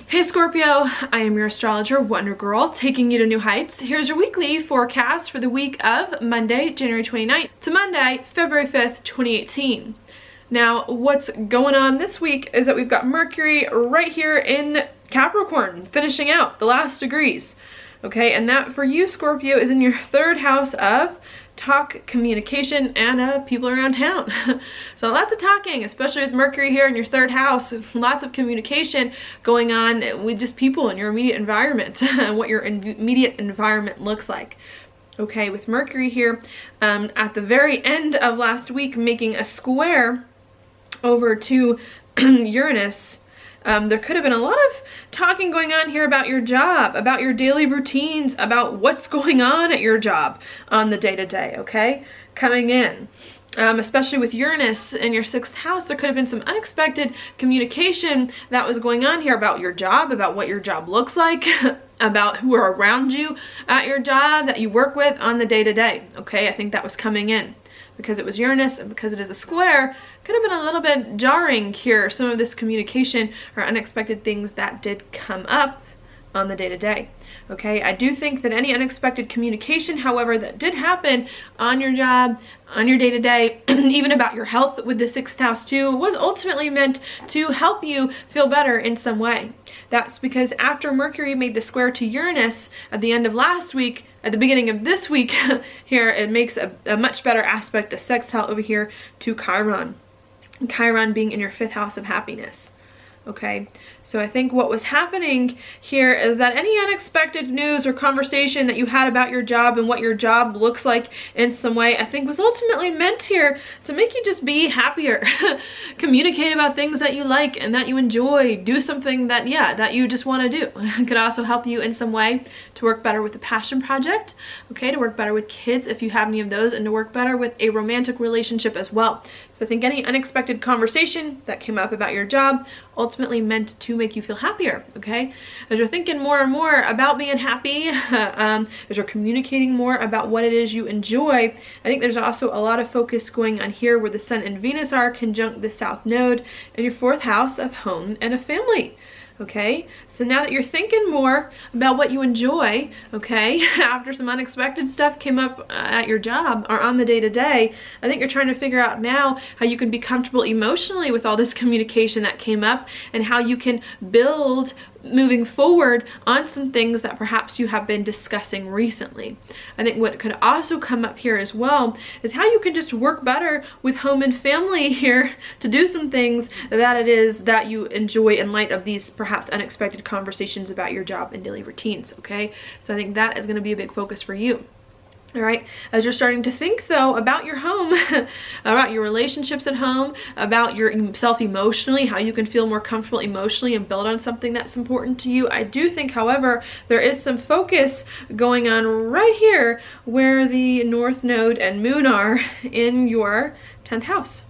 Hey Scorpio, I am your astrologer, Wonder Girl, taking you to new heights. Here's your weekly forecast for the week of Monday, January 29th to Monday, February 5th, 2018. Now, what's going on this week is that we've got Mercury right here in Capricorn, finishing out the last degrees. Okay, and that for you, Scorpio, is in your third house of talk, communication, and people around town. So lots of talking, especially with Mercury here in your third house. Lots of communication going on with just people in your immediate environment and what your immediate environment looks like. Okay, with Mercury here at the very end of last week making a square over to Uranus. There could have been a lot of talking going on here about your job, about your daily routines, about what's going on at your job on the day-to-day, okay? Coming in. Especially with Uranus in your 6th house, there could have been some unexpected communication that was going on here about your job, about what your job looks like, about who are around you at your job that you work with on the day-to-day, okay? I think that was coming in. Because it was Uranus and because it is a square, could have been a little bit jarring here, some of this communication or unexpected things that did come up on the day-to-day. Okay, I do think that any unexpected communication, however, that did happen on your job, on your day-to-day, even about your health with the 6th house too, was ultimately meant to help you feel better in some way. That's because after Mercury made the square to Uranus at the end of last week, at the beginning of this week here, it makes a much better aspect, a sextile over here to Chiron. Chiron being in your 5th house of happiness. Okay, so I think what was happening here is that any unexpected news or conversation that you had about your job and what your job looks like in some way, I think was ultimately meant here to make you just be happier. Communicate about things that you like and that you enjoy. Do something that, that you just want to do. It could also help you in some way to work better with a passion project, okay, to work better with kids if you have any of those, and to work better with a romantic relationship as well. So I think any unexpected conversation that came up about your job ultimately meant to make you feel happier, okay? As you're thinking more and more about being happy, as you're communicating more about what it is you enjoy, I think there's also a lot of focus going on here where the Sun and Venus are conjunct the South Node in your 4th house of home and a family. Okay, so now that you're thinking more about what you enjoy, okay, after some unexpected stuff came up at your job or on the day-to-day, I think you're trying to figure out now how you can be comfortable emotionally with all this communication that came up and how you can build moving forward on some things that perhaps you have been discussing recently. I think what could also come up here as well is how you can just work better with home and family here to do some things that it is that you enjoy in light of these perhaps unexpected conversations about your job and daily routines, okay? So I think that is going to be a big focus for you. All right, as you're starting to think though about your home, about your relationships at home, about yourself emotionally, how you can feel more comfortable emotionally and build on something that's important to you, I do think, however, there is some focus going on right here where the North Node and Moon are in your 10th house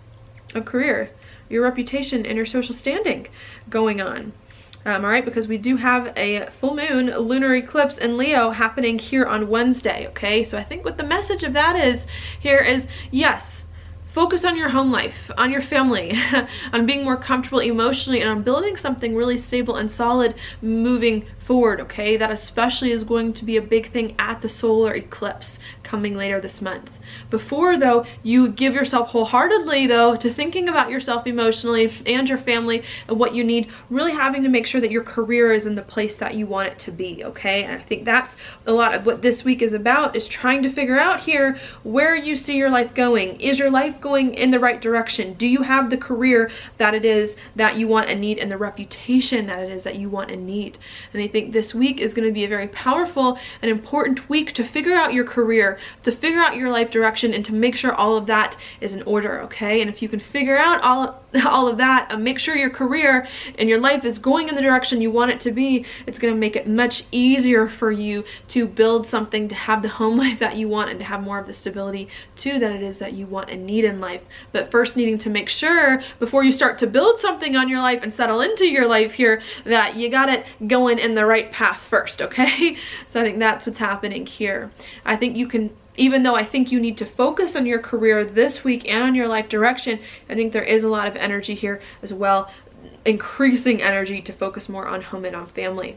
of career, your reputation and your social standing going on. All right, because we do have a full moon lunar eclipse in Leo happening here on Wednesday, okay? So I think what the message of that is here is, yes, focus on your home life, on your family, on being more comfortable emotionally, and on building something really stable and solid moving forward, okay? That especially is going to be a big thing at the solar eclipse coming later this month. Before, though, you give yourself wholeheartedly, though, to thinking about yourself emotionally and your family and what you need, really having to make sure that your career is in the place that you want it to be, okay? And I think that's a lot of what this week is about, is trying to figure out here where you see your life going. Is your life going in the right direction? Do you have the career that it is that you want and need, and the reputation that it is that you want and need? And I think this week is going to be a very powerful and important week to figure out your career, to figure out your life direction, and to make sure all of that is in order, okay? And if you can figure out all of that and make sure your career and your life is going in the direction you want it to be, it's going to make it much easier for you to build something, to have the home life that you want, and to have more of the stability too that it is that you want and need in life. But first needing to make sure before you start to build something on your life and settle into your life here that you got it going in the the right path first, okay? So I think that's what's happening here. I think you can, even though I think you need to focus on your career this week and on your life direction, I think there is a lot of energy here as well, increasing energy to focus more on home and on family.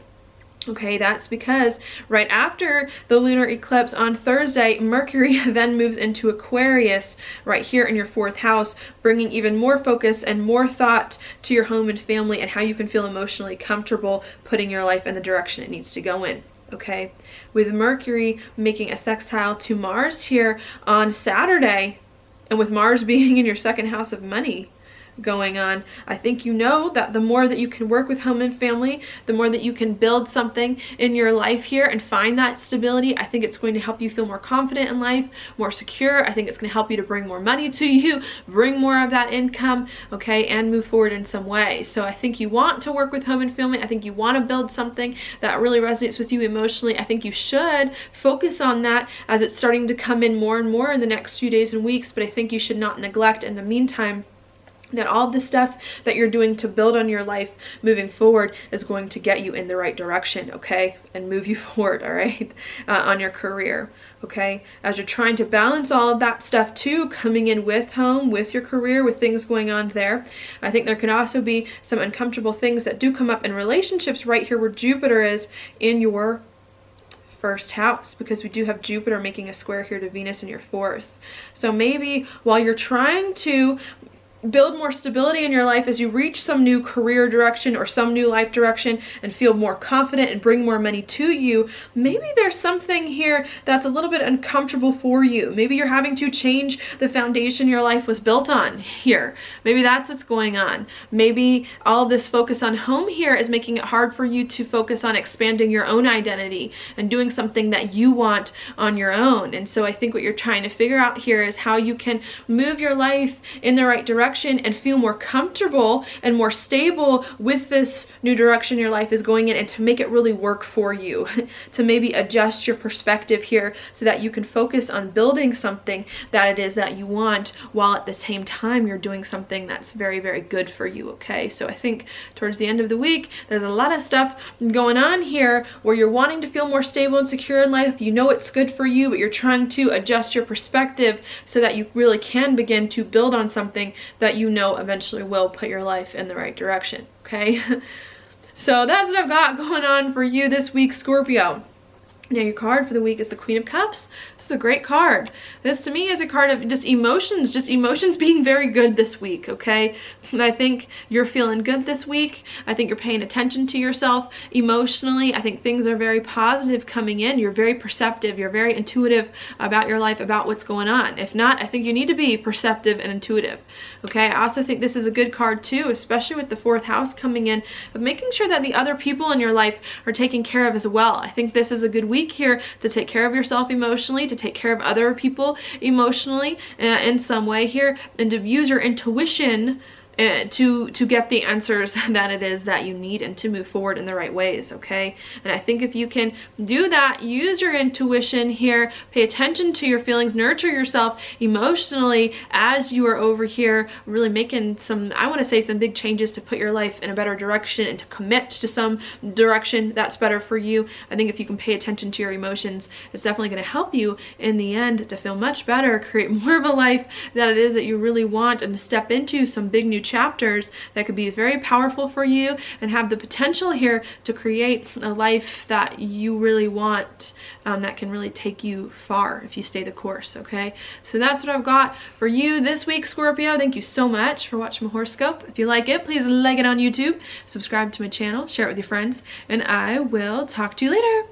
Okay, that's because right after the lunar eclipse on Thursday, Mercury then moves into Aquarius right here in your 4th house, bringing even more focus and more thought to your home and family and how you can feel emotionally comfortable putting your life in the direction it needs to go in. Okay, with Mercury making a sextile to Mars here on Saturday, and with Mars being in your 2nd house of money going on, I think you know that the more that you can work with home and family, the more that you can build something in your life here and find that stability. I think it's going to help you feel more confident in life, more secure. I think it's going to help you to bring more money to you, bring more of that income, okay, and move forward in some way. So I think you want to work with home and family. I think you want to build something that really resonates with you emotionally. I think you should focus on that as it's starting to come in more and more in the next few days and weeks, but I think you should not neglect in the meantime that all the stuff that you're doing to build on your life moving forward is going to get you in the right direction, okay, and move you forward, all right, on your career, okay, as you're trying to balance all of that stuff too, coming in with home, with your career, with things going on there. I think there can also be some uncomfortable things that do come up in relationships right here where Jupiter is in your 1st house, because we do have Jupiter making a square here to Venus in your 4th. So maybe while you're trying to build more stability in your life as you reach some new career direction or some new life direction and feel more confident and bring more money to you, maybe there's something here that's a little bit uncomfortable for you. Maybe you're having to change the foundation your life was built on here. Maybe that's what's going on. Maybe all of this focus on home here is making it hard for you to focus on expanding your own identity and doing something that you want on your own. And so I think what you're trying to figure out here is how you can move your life in the right direction and feel more comfortable and more stable with this new direction your life is going in, and to make it really work for you, to maybe adjust your perspective here so that you can focus on building something that it is that you want, while at the same time you're doing something that's very, very good for you, okay? So I think towards the end of the week, there's a lot of stuff going on here where you're wanting to feel more stable and secure in life. You know it's good for you, but you're trying to adjust your perspective so that you really can begin to build on something that you know eventually will put your life in the right direction, okay? So that's what I've got going on for you this week, Scorpio. Now your card for the week is the Queen of Cups. This is a great card. This to me is a card of just emotions being very good this week, okay? I think you're feeling good this week. I think you're paying attention to yourself emotionally. I think things are very positive coming in. You're very perceptive. You're very intuitive about your life, about what's going on. If not, I think you need to be perceptive and intuitive, okay? I also think this is a good card too, especially with the 4th house coming in, of making sure that the other people in your life are taken care of as well. I think this is a good week here to take care of yourself emotionally, to take care of other people emotionally in some way here, and to use your intuition to get the answers that it is that you need and to move forward in the right ways, okay? And I think if you can do that, use your intuition here, pay attention to your feelings, nurture yourself emotionally as you are over here really making some, I want to say, some big changes to put your life in a better direction and to commit to some direction that's better for you. I think if you can pay attention to your emotions, it's definitely going to help you in the end to feel much better, create more of a life that it is that you really want, and to step into some big new chapters that could be very powerful for you and have the potential here to create a life that you really want, that can really take you far if you stay the course, okay? So that's what I've got for you this week, Scorpio. Thank you so much for watching my horoscope. If you like it, please like it on YouTube, subscribe to my channel, share it with your friends, and I will talk to you later.